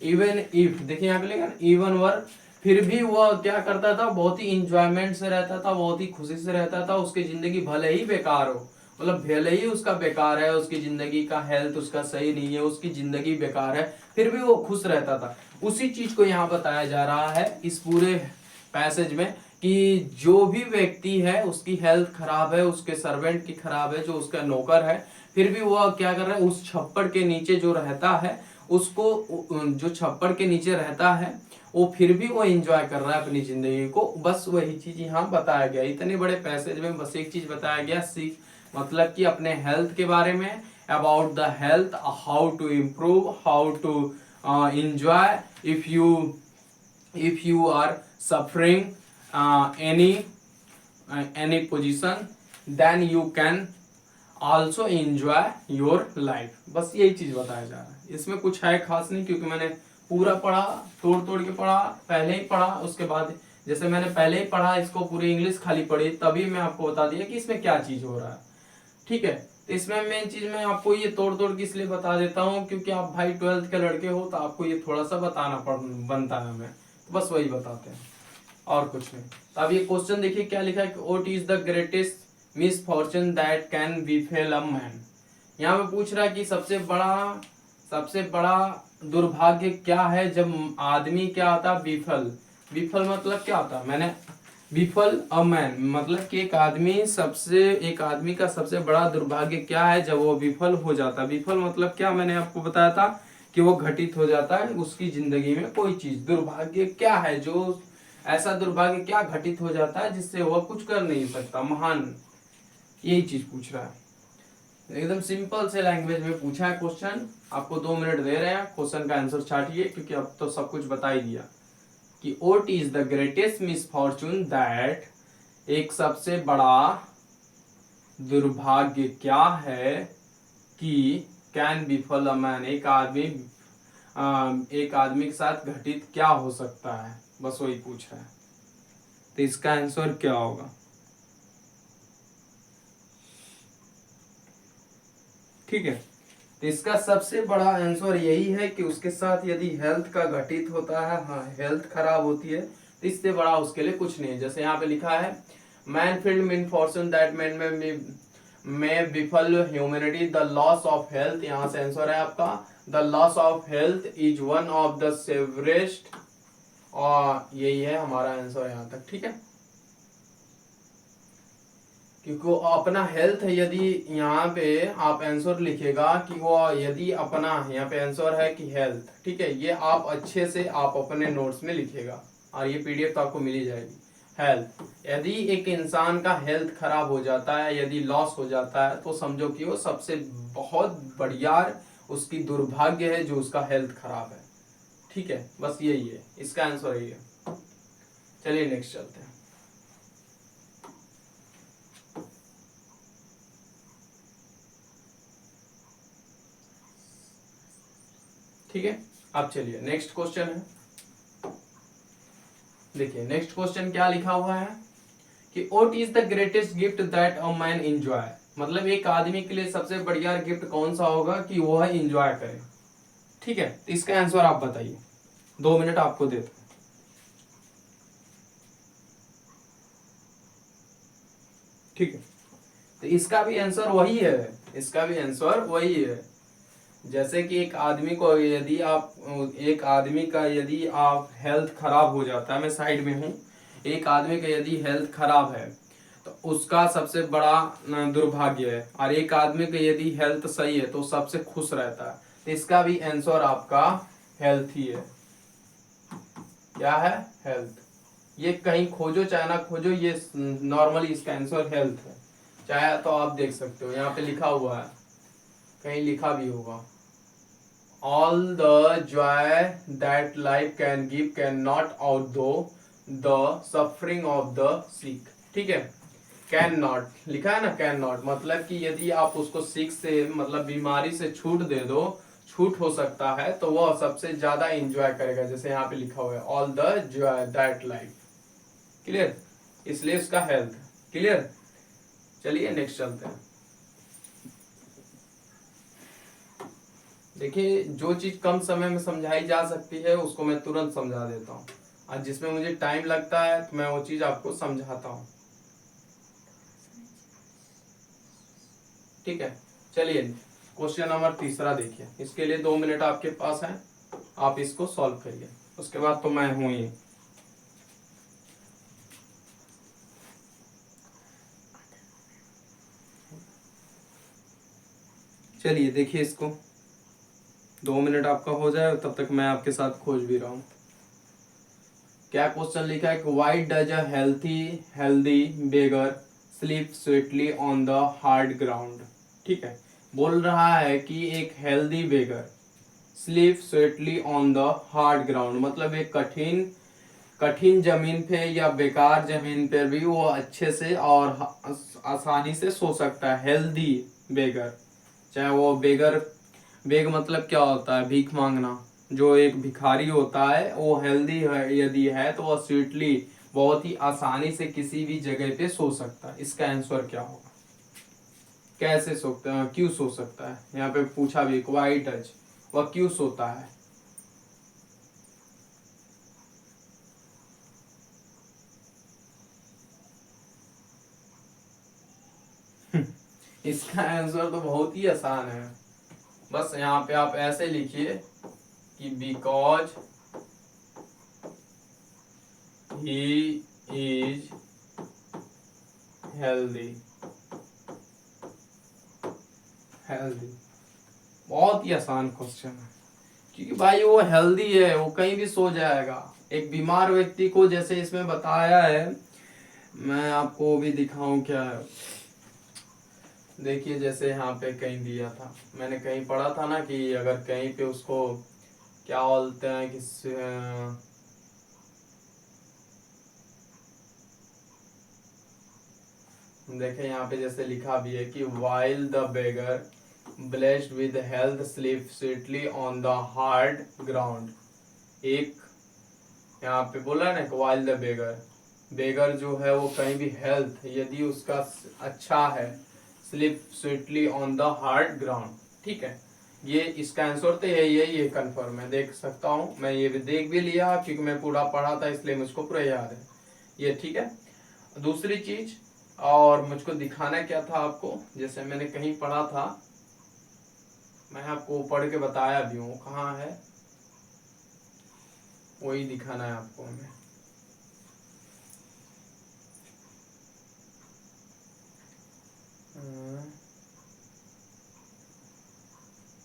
इवन इफ, देखिए यहाँ पे लिखा इवन वर, फिर भी वह क्या करता था, बहुत ही इंजॉयमेंट से रहता था, बहुत ही खुशी से रहता था, उसकी जिंदगी भले ही बेकार हो, मतलब भले ही उसका बेकार है, उसकी जिंदगी का हेल्थ उसका सही नहीं है, उसकी जिंदगी बेकार है, फिर भी वो खुश रहता था। उसी चीज को यहाँ बताया जा रहा है इस पूरे पैसेज में कि जो भी व्यक्ति है उसकी हेल्थ खराब है, उसके सर्वेंट की खराब है, जो उसका नौकर है, फिर भी वह क्या कर रहा है, उस छप्पड़ के नीचे जो रहता है उसको, जो छप्पड़ के नीचे रहता है वो फिर भी वो एंजॉय कर रहा है अपनी जिंदगी को। बस वही चीज यहाँ बताया गया, इतने बड़े पैसेज में बस एक चीज बताया गया, सीख मतलब कि अपने हेल्थ के बारे में, about the health, how to improve, how to enjoy if you are suffering any position, then you can also enjoy your life। बस यही चीज बताया जा रहा है, इसमें कुछ है खास नहीं, क्योंकि मैंने पूरा पढ़ा, तोड़ तोड़ के पढ़ा, पहले ही पढ़ा, उसके बाद जैसे मैंने पहले ही पढ़ा इसको पूरी इंग्लिश खाली पढ़ी, तभी मैं आपको बता दिया कि इसमें क्या चीज हो रहा है। ठीक है, तो इसमें मेन चीज मैं आपको ये तोड़ तोड़ के इसलिए बता देता हूँ क्योंकि आप भाई 12th के लड़के हो, तो आपको ये थोड़ा सा बताना बनता है, हमें तो बस वही बताते हैं और कुछ नहीं। तो अब ये क्वेश्चन देखिए क्या लिखा है, what is the greatest misfortune that can befall a man. यहाँ पे पूछ रहा है कि सबसे बड़ा दुर्भाग्य क्या है जब आदमी क्या आता है, विफल। विफल मतलब क्या होता है, मैंने विफल अ मैन मतलब कि एक आदमी का सबसे बड़ा दुर्भाग्य क्या है जब वो विफल हो जाता है। विफल मतलब क्या, मैंने आपको बताया था कि वो घटित हो जाता है उसकी जिंदगी में कोई चीज। दुर्भाग्य क्या है, जो ऐसा दुर्भाग्य क्या घटित हो जाता है जिससे वह कुछ कर नहीं सकता, महान, यही चीज पूछ रहा है। एकदम सिंपल से लैंग्वेज में पूछा है क्वेश्चन, आपको 2 मिनट दे रहे हैं, क्वेश्चन का आंसर छाटिए क्योंकि अब तो सब कुछ बता ही दिया कि what is the greatest misfortune that, एक सबसे बड़ा दुर्भाग्य क्या है कि कैन बिफल अ मैन, एक आदमी के साथ घटित क्या हो सकता है, बस वही पूछ रहा है। तो इसका आंसर क्या होगा, ठीक है। तो इसका सबसे बड़ा आंसर यही है कि उसके साथ यदि हेल्थ का घटित होता है, हाँ हेल्थ खराब होती है, तो इससे बड़ा उसके लिए कुछ नहीं है। जैसे यहाँ पे लिखा है man field misfortune that man may befall humanity the loss of health, यहाँ से आंसर है आपका the loss of health is one of the severest, और यही है हमारा आंसर यहाँ तक, ठीक है। क्योंकि वो अपना हेल्थ, यदि यहाँ पे आप आंसर लिखेगा कि वो यदि अपना, यहाँ पे आंसर है कि हेल्थ, ठीक है, ये आप अच्छे से आप अपने नोट्स में लिखेगा और ये पीडीएफ तो आपको मिल ही जाएगी। हेल्थ, यदि एक इंसान का हेल्थ खराब हो जाता है, यदि लॉस हो जाता है, तो समझो कि वो सबसे बहुत बढ़िया उसकी दुर्भाग्य है जो उसका हेल्थ खराब है, ठीक है। बस यही है, इसका आंसर यही है। चलिए नेक्स्ट चलते हैं। ठीक है, अब चलिए नेक्स्ट क्वेश्चन है। देखिए नेक्स्ट क्वेश्चन क्या लिखा हुआ है कि what is the greatest gift that a man enjoy, मतलब एक आदमी के लिए सबसे बढ़िया गिफ्ट कौन सा होगा कि वह एंजॉय करे, ठीक है। तो इसका आंसर आप बताइए, 2 मिनट आपको देता हूं, ठीक है। तो इसका भी आंसर वही है, इसका भी आंसर वही है। जैसे कि एक आदमी को यदि आप हेल्थ खराब हो जाता है, मैं साइड में हूं, एक आदमी का यदि हेल्थ खराब है तो उसका सबसे बड़ा दुर्भाग्य है, और एक आदमी का यदि हेल्थ सही है तो सबसे खुश रहता है। तो इसका भी आंसर आपका हेल्थ ही है। क्या है, हेल्थ। ये कहीं खोजो चाहे ना खोजो, ये नॉर्मली इसका आंसर हेल्थ है। चाहे तो आप देख सकते हो, यहाँ पे लिखा हुआ है, कहीं लिखा भी होगा, all the joy that life can give cannot outdo the suffering of the sick, ठीक है। कैन नॉट लिखा है ना, कैन नॉट मतलब कि यदि आप उसको सिक से मतलब बीमारी से छूट दे दो, छूट हो सकता है, तो वह सबसे ज्यादा एंजॉय करेगा। जैसे यहाँ पे लिखा हुआ है all the Joy that life, clear, इसलिए उसका हेल्थ, क्लियर। चलिए नेक्स्ट चलते हैं। देखिए जो चीज कम समय में समझाई जा सकती है उसको मैं तुरंत समझा देता हूँ, और जिसमें मुझे टाइम लगता है तो मैं वो चीज आपको समझाता हूँ, ठीक है। चलिए क्वेश्चन नंबर 3 देखिए, इसके लिए 2 मिनट आपके पास है, आप इसको सॉल्व करिए, उसके बाद तो मैं हूं ही। चलिए देखिए इसको, 2 मिनट आपका हो जाए तब तक मैं आपके साथ खोज भी रहा हूँ। क्या क्वेश्चन लिखा है कि why does a healthy beggar sleep sweetly on the hard ground. ठीक है, बोल रहा है कि एक healthy beggar sleep sweetly on the hard ground, मतलब एक कठिन कठिन जमीन पे या बेकार जमीन पे भी वो अच्छे से और आसानी से सो सकता है। हेल्दी बेगर, चाहे वो बेगर, बेग मतलब क्या होता है, भीख मांगना। जो एक भिखारी होता है वो हेल्दी है यदि है तो वह स्वीटली बहुत ही आसानी से किसी भी जगह पे सो सकता है। इसका आंसर क्या होगा? कैसे सोता है, क्यों सो सकता है? यहाँ पे पूछा भी व्हाई डज, वह क्यों सोता है? इसका आंसर तो बहुत ही आसान है। बस यहाँ पे आप ऐसे लिखिए कि because he is healthy. Healthy बहुत ही आसान क्वेश्चन है, क्योंकि भाई वो हेल्दी है, वो कहीं भी सो जाएगा। एक बीमार व्यक्ति को जैसे इसमें बताया है, मैं आपको भी दिखाऊं क्या है। देखिए जैसे यहाँ पे कहीं दिया था, मैंने कहीं पढ़ा था ना कि अगर कहीं पे उसको क्या बोलते हैं कि देखें यहाँ पे जैसे लिखा भी है कि while the beggar blessed with health sleep sweetly on the hard ground. एक यहाँ पे बोला है ना वाइल द बेगर, बेगर जो है वो कहीं भी हेल्थ यदि उसका अच्छा है, sleep sweetly on the hard ground. ठीक है, ये इसका आंसर तो यही है, ये कंफर्म है, देख सकता हूँ मैं, ये भी देख भी लिया क्योंकि मैं पूरा पढ़ा था इसलिए मुझको पूरा याद है ये। ठीक है, दूसरी चीज और मुझको दिखाना क्या था आपको, जैसे मैंने कहीं पढ़ा था, मैं आपको पढ़ के बताया भी हूँ, कहाँ है वही दिखाना है आपको हमें।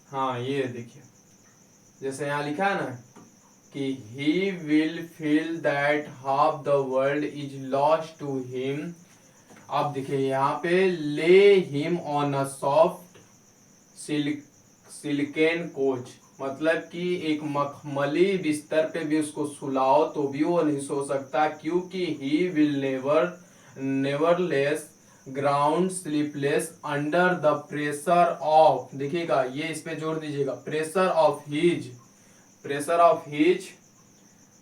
हाँ ये देखिए, जैसे यहाँ लिखा है ना कि he will feel that half the world is lost to him। आप देखिए यहाँ पे lay him on a soft silken couch, मतलब कि एक मखमली बिस्तर पे भी उसको सुलाओ तो भी वो नहीं सो सकता, क्योंकि he will nevertheless groan sleepless under the pressure of, देखिएगा ये इस पे जोड़ दीजिएगा, pressure of his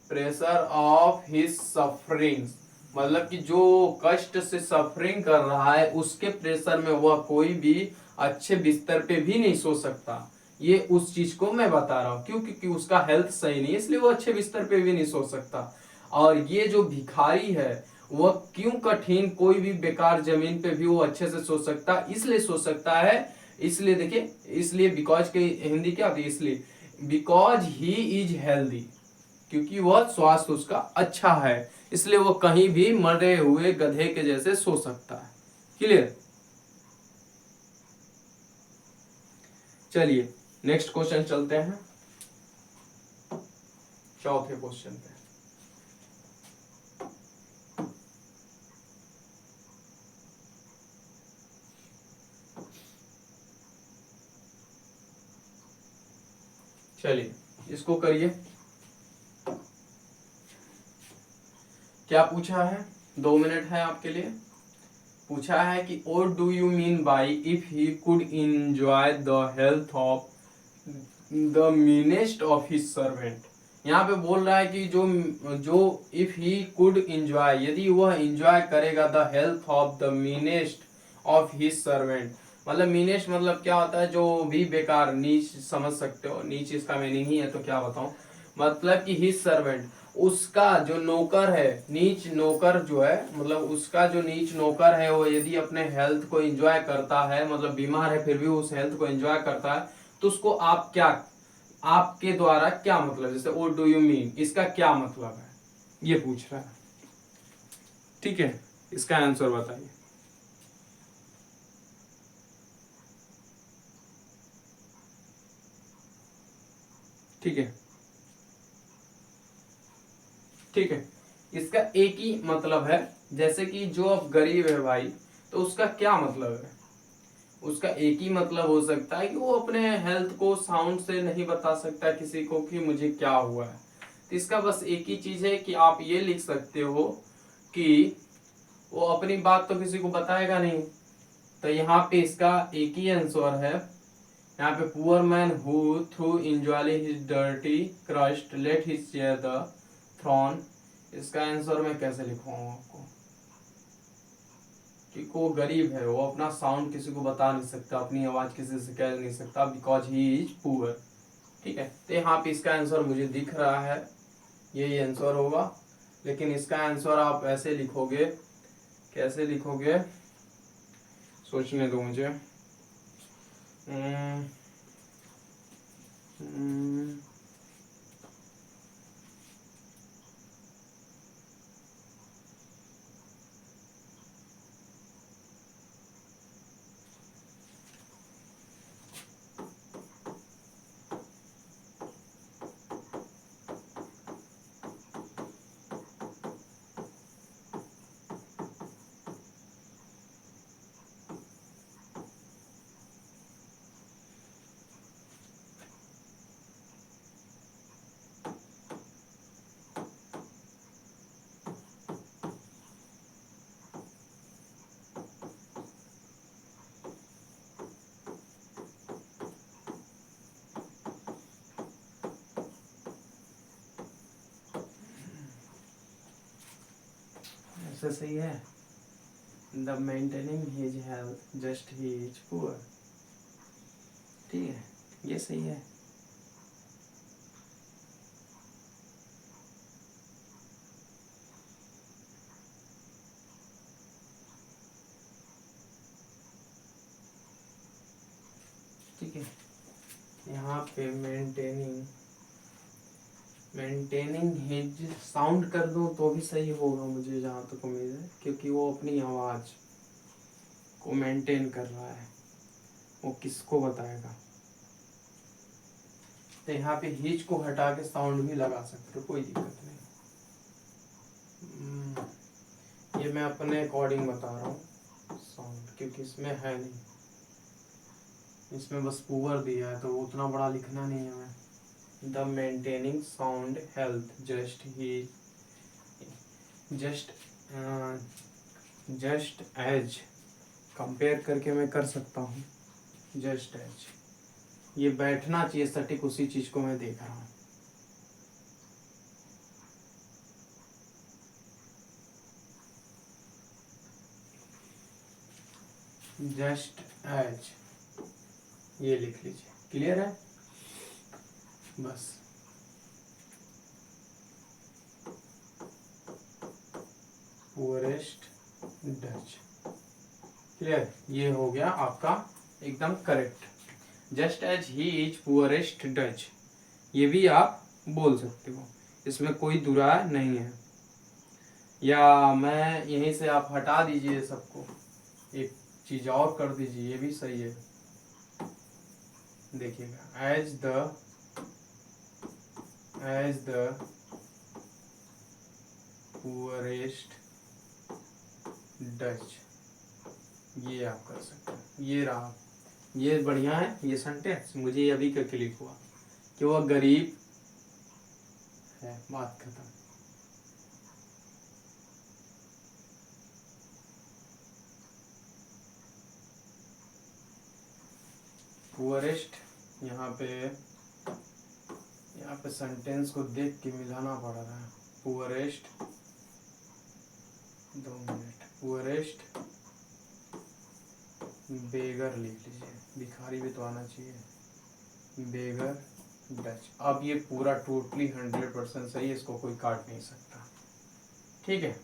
pressure of his suffering, मतलब कि जो कष्ट से सफरिंग कर रहा है उसके प्रेशर में वह कोई भी अच्छे बिस्तर पे भी नहीं सो सकता। ये उस चीज को मैं बता रहा हूँ, क्यों? क्योंकि उसका हेल्थ सही नहीं है इसलिए वो अच्छे बिस्तर पे भी नहीं सो सकता। और ये जो भिखारी है वह क्यों कठिन कोई भी बेकार जमीन पे भी वो अच्छे से सो सकता, इसलिए सो सकता है, इसलिए देखिए, इसलिए बिकॉज की हिंदी क्या होती है, इसलिए बिकॉज ही इज हेल्दी, क्योंकि वह स्वास्थ्य उसका अच्छा है, इसलिए वो कहीं भी मरे हुए गधे के जैसे सो सकता है। क्लियर? चलिए नेक्स्ट क्वेश्चन चलते हैं, चौथे क्वेश्चन पे। चलिए इसको करिए। क्या पूछा है? 2 मिनट है आपके लिए। पूछा है कि what do you mean by if he could enjoy the health of the meanest of his servant। यहाँ पे बोल रहा है कि जो जो इफ ही कुड इंजॉय, यदि वह इंजॉय करेगा the health of the meanest of his servant, मतलब मीनेस्ट मतलब क्या होता है, जो भी बेकार, नीच समझ सकते हो, नीच इसका मीनिंग ही है तो क्या बताऊं, मतलब कि हिज सर्वेंट, उसका जो नौकर है, नीच नौकर जो है, मतलब उसका जो नीच नौकर है वो यदि अपने हेल्थ को एंजॉय करता है, मतलब बीमार है फिर भी उस हेल्थ को एंजॉय करता है, तो उसको आप क्या, आपके द्वारा क्या मतलब, जैसे व्हाट डू यू मीन, इसका क्या मतलब है, ये पूछ रहा है। ठीक है, इसका आंसर बताइए। ठीक है, ठीक है। इसका एक ही मतलब है, जैसे कि जो अब गरीब है भाई, तो उसका क्या मतलब है? उसका एक ही मतलब हो सकता है कि वो अपने हेल्थ को साउंड से नहीं बता सकता किसी को कि मुझे क्या हुआ है। तो इसका बस एक ही चीज है कि आप ये लिख सकते हो कि वो अपनी बात तो किसी को बताएगा नहीं। तो यहाँ पे इसका एक ही आंसर है, यहाँ पे poor man who through enjoy his dirty crust late his share the thrown. इसका आंसर मैं कैसे लिखवाऊं आपको, कि वो गरीब है, वो अपना साउंड किसी को बता नहीं सकता, अपनी आवाज किसी से कह नहीं सकता, बिकॉज ही इज पुअर। ठीक है, तो यहाँ पे इसका आंसर मुझे दिख रहा है, यही आंसर होगा। लेकिन इसका आंसर आप ऐसे लिखोगे, कैसे लिखोगे सोचने दो मुझे। हम्म, हम्म, ऐसे सही है। The maintaining his health just he is poor. ठीक है, ये सही है। ठीक है, यहाँ पे मेंटेनिंग हिज साउंड कर दूं तो भी सही होगा, मुझे जहाँ तक उम्मीद है, क्योंकि वो अपनी आवाज को मेंटेन कर रहा है, वो किसको बताएगा। तो यहाँ पे हिज को हटा के साउंड भी लगा सकते हो, कोई दिक्कत नहीं। ये मैं अपने अकॉर्डिंग बता रहा हूँ साउंड, क्योंकि इसमें है नहीं, इसमें बस पुअर दिया है, तो उतना बड़ा लिखना नहीं है हमें। The maintaining sound health just just as, compare करके मैं कर सकता हूँ, जस्ट एज, ये बैठना चाहिए सटीक, उसी चीज को मैं देख रहा हूँ। जस्ट एज, ये लिख लीजिए, क्लियर है बस। पुअरेस्ट डच, क्लियर, ये हो गया आपका एकदम correct. Just as he is poorest dutch, ये भी आप बोल सकते हो, इसमें कोई दुराय नहीं है। या मैं यहीं से आप हटा दीजिए सबको, एक चीज और कर दीजिए, ये भी सही है। देखिएगा, एज द पुअरेस्ट डच, ये आप कर सकते हैं। ये रहा, ये बढ़िया है ये सेंटेंस, मुझे अभी का क्लिक हुआ कि वह गरीब है, बात खत्म। पुअरेस्ट, यहाँ पे सेंटेंस को देख के मिलाना पड़ रहा है। पुअरेस्ट, 2 मिनट, पुअरेस्ट बेगर लिख लीजिए, भिखारी भी तो आना चाहिए, बेगर डच। अब ये पूरा टोटली 100% सही है, इसको कोई काट नहीं सकता। ठीक है,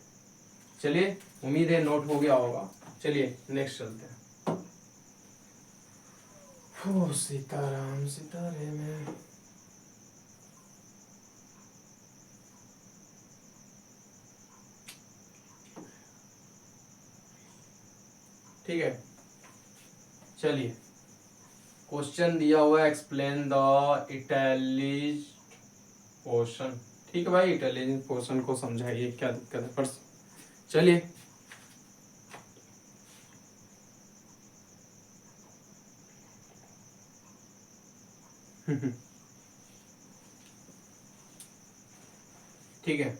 चलिए, उम्मीद है नोट हो गया होगा। चलिए नेक्स्ट चलते हैं। ओ सीताराम सितारे में, ठीक है, चलिए क्वेश्चन दिया हुआ है एक्सप्लेन द इटैलिक पोर्शन। ठीक है भाई, इटैलिक पोर्शन को समझाइए, क्या दिक्कत है पर चलिए। ठीक है,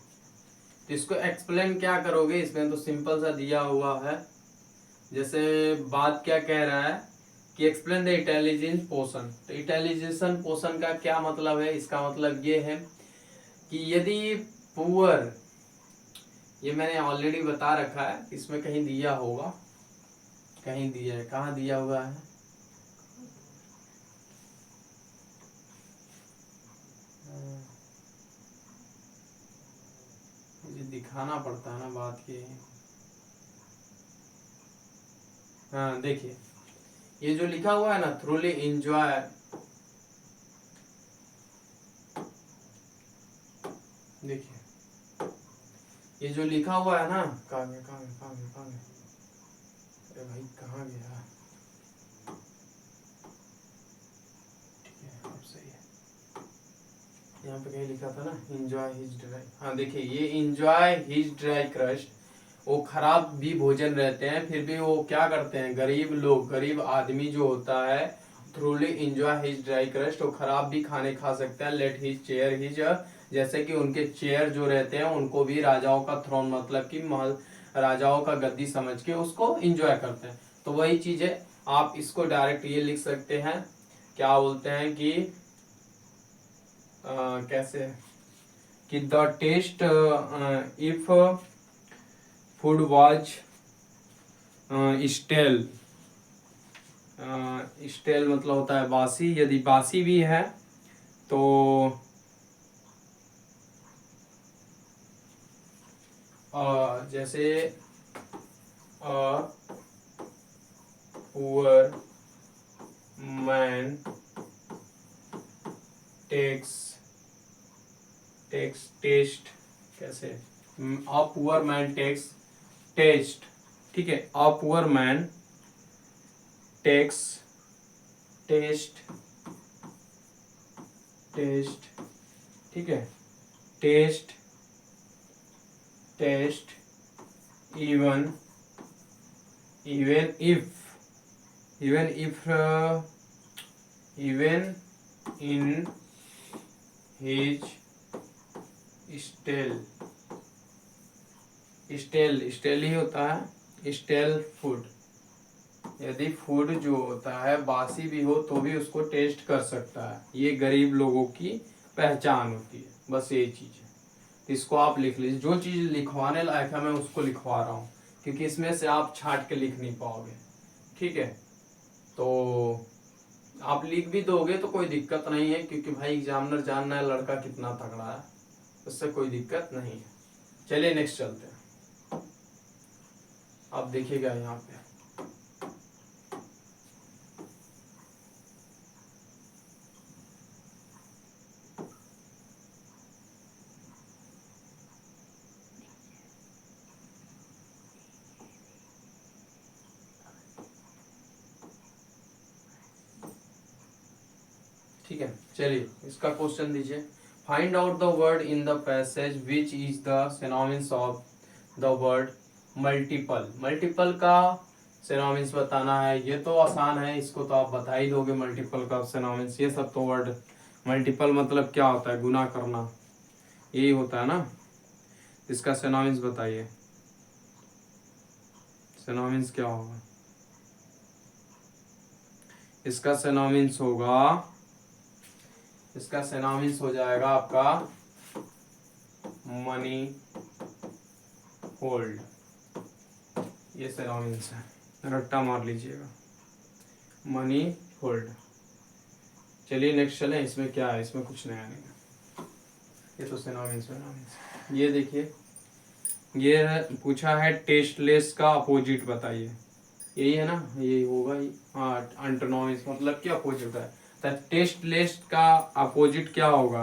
तो इसको एक्सप्लेन क्या करोगे, इसमें तो सिंपल सा दिया हुआ है। जैसे बात क्या कह रहा है कि एक्सप्लेन द इंटेलिजेंस पोर्शन। तो इंटेलिजेंस पोर्शन का क्या मतलब है, इसका मतलब ये है कि यदि पुअर, ये मैंने ऑलरेडी बता रखा है, इसमें कहीं दिया होगा, कहीं दिया है, कहाँ दिया हुआ है, मुझे दिखाना पड़ता है ना, बात ये है। हाँ देखिए, ये जो लिखा हुआ है ना, थ्रूली एंजॉय, देखिए ये जो लिखा हुआ है ना, कहाँ गया कहाँ गया कहाँ गया कहाँ गया, अरे भाई कहाँ गया, ठीक है अब सही है, यहाँ पे कहीं लिखा था ना एंजॉय हिज ड्राई। हाँ देखिए, ये एंजॉय हिज ड्राई क्रस्ट, वो खराब भी भोजन रहते हैं, फिर भी वो क्या करते हैं, गरीब लोग, गरीब आदमी जो होता है, थ्रूली एंजॉय हिज ड्राई क्रस्ट, वो खराब भी खाने खा सकते हैं। लेट हिज चेयर हिज, जैसे कि उनके चेयर जो रहते हैं उनको भी राजाओं का थ्रोन, मतलब कि महल, राजाओं का गद्दी समझ के उसको एंजॉय करते हैं। तो वही चीज है, आप इसको डायरेक्ट ये लिख सकते हैं, क्या बोलते हैं कि कैसे, कि the taste if food was stale, stale मतलब होता है बासी, यदि बासी भी है तो जैसे poor man takes takes taste, कैसे, a poor man takes taste, ठीक है, a poor man takes taste taste, ठीक है, taste taste even even if even if even in his stale, stale stale ही होता है, स्टेल फूड, यदि food जो होता है बासी भी हो तो भी उसको टेस्ट कर सकता है, ये गरीब लोगों की पहचान होती है, बस ये चीज है। तो इसको आप लिख लीजिए, जो चीज लिखवाने लायक है मैं उसको लिखवा रहा हूँ, क्योंकि इसमें से आप छाट के लिख नहीं पाओगे, ठीक है। तो आप लिख भी दोगे तो कोई दिक्कत नहीं है, क्योंकि भाई एग्जामिनर जानना है लड़का कितना तगड़ा है, उससे कोई दिक्कत नहीं है। चलिए नेक्स्ट चलते हैं, आप देखिएगा यहाँ पे, ठीक है। चलिए इसका क्वेश्चन दीजिए, find out the word in the passage which is the synonyms of the word multiple. Multiple का सिनोनिम्स बताना है, ये तो आसान है, इसको तो आप बता ही दोगे, मल्टीपल का सिनोनिम्स, ये सब तो वर्ड, मल्टीपल मतलब क्या होता है, गुना करना, यही होता है ना। इसका सिनोनिम्स बताइए, सिनोनिम्स क्या होगा, इसका सिनोनिम्स होगा, इसका सिनोनिम्स हो जाएगा आपका मनी होल्ड, ये सिनोनिम्स है, रट्टा मार लीजिएगा, मनी होल्ड। चलिए नेक्स्ट चलें, इसमें क्या है, इसमें कुछ नया नहीं है, ये तो सिनोनिम्स। ये देखिए, ये पूछा है टेस्टलेस का अपोजिट बताइए, यही है ना, यही होगा ही, हाँ एंटोनिम्स मतलब क्या अपोजिट है, तो टेस्टलेस का अपोजिट क्या होगा,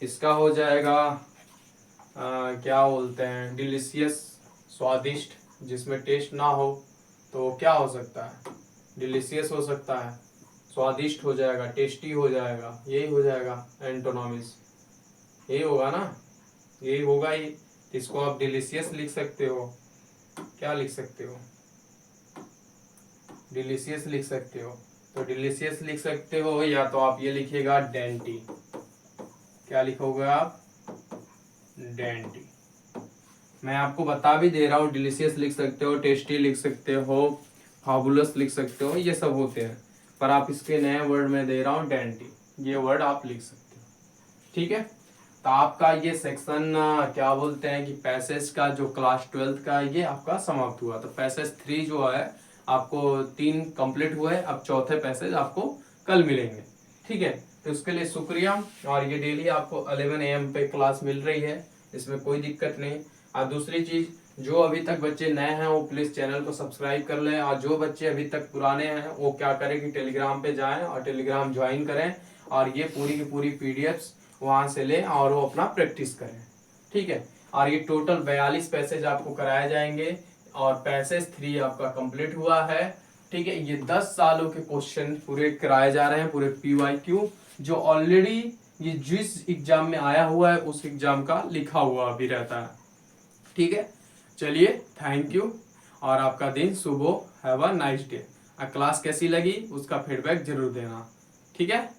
इसका हो जाएगा क्या बोलते हैं, डिलीशियस, स्वादिष्ट, जिसमें टेस्ट ना हो तो क्या हो सकता है, डिलीशियस हो सकता है, स्वादिष्ट हो जाएगा, टेस्टी हो जाएगा, यही हो जाएगा एंटोनॉमिस, यही होगा ना, यही होगा ही। इसको आप डिलीशियस लिख सकते हो, क्या लिख सकते हो, डिलीशियस लिख सकते हो। तो डिलीशियस लिख सकते हो, या तो आप ये लिखिएगा डेंटी, क्या लिखोगे आप, डेंटी। मैं आपको बता भी दे रहा हूँ, डिलीशियस लिख सकते हो, टेस्टी लिख सकते हो, फाबुलस लिख सकते हो, ये सब होते हैं, पर आप इसके नए वर्ड में दे रहा हूँ डेंटी, ये वर्ड आप लिख सकते हो। ठीक है, तो आपका ये सेक्शन क्या बोलते हैं कि पैसेज का जो क्लास 12th का ये आपका समाप्त हुआ। तो पैसेज 3 जो है आपको 3 कंप्लीट हुए, अब चौथे पैसेज आपको कल मिलेंगे। ठीक है, तो उसके लिए शुक्रिया। और ये डेली आपको 11 AM पे क्लास मिल रही है, इसमें कोई दिक्कत नहीं। और दूसरी चीज, जो अभी तक बच्चे नए हैं वो प्लीज चैनल को सब्सक्राइब कर लें, और जो बच्चे अभी तक पुराने हैं वो क्या करें कि टेलीग्राम पे जाएं और टेलीग्राम ज्वाइन करें, और ये पूरी की पूरी पीडीएफ्स वहां से लें और वो अपना प्रैक्टिस करें। ठीक है, और ये टोटल 42 पैसेज आपको कराए जाएंगे, और पैसेज 3 आपका कंप्लीट हुआ है। ठीक है, ये 10 सालों के क्वेश्चन पूरे कराए जा रहे हैं, पूरे PYQ, जो ऑलरेडी ये जिस एग्जाम में आया हुआ है उस एग्जाम का लिखा हुआ भी रहता है। ठीक है, चलिए, थैंक यू, और आपका दिन शुभ हो। Have a nice day. Class कैसी लगी उसका फीडबैक जरूर देना। ठीक है।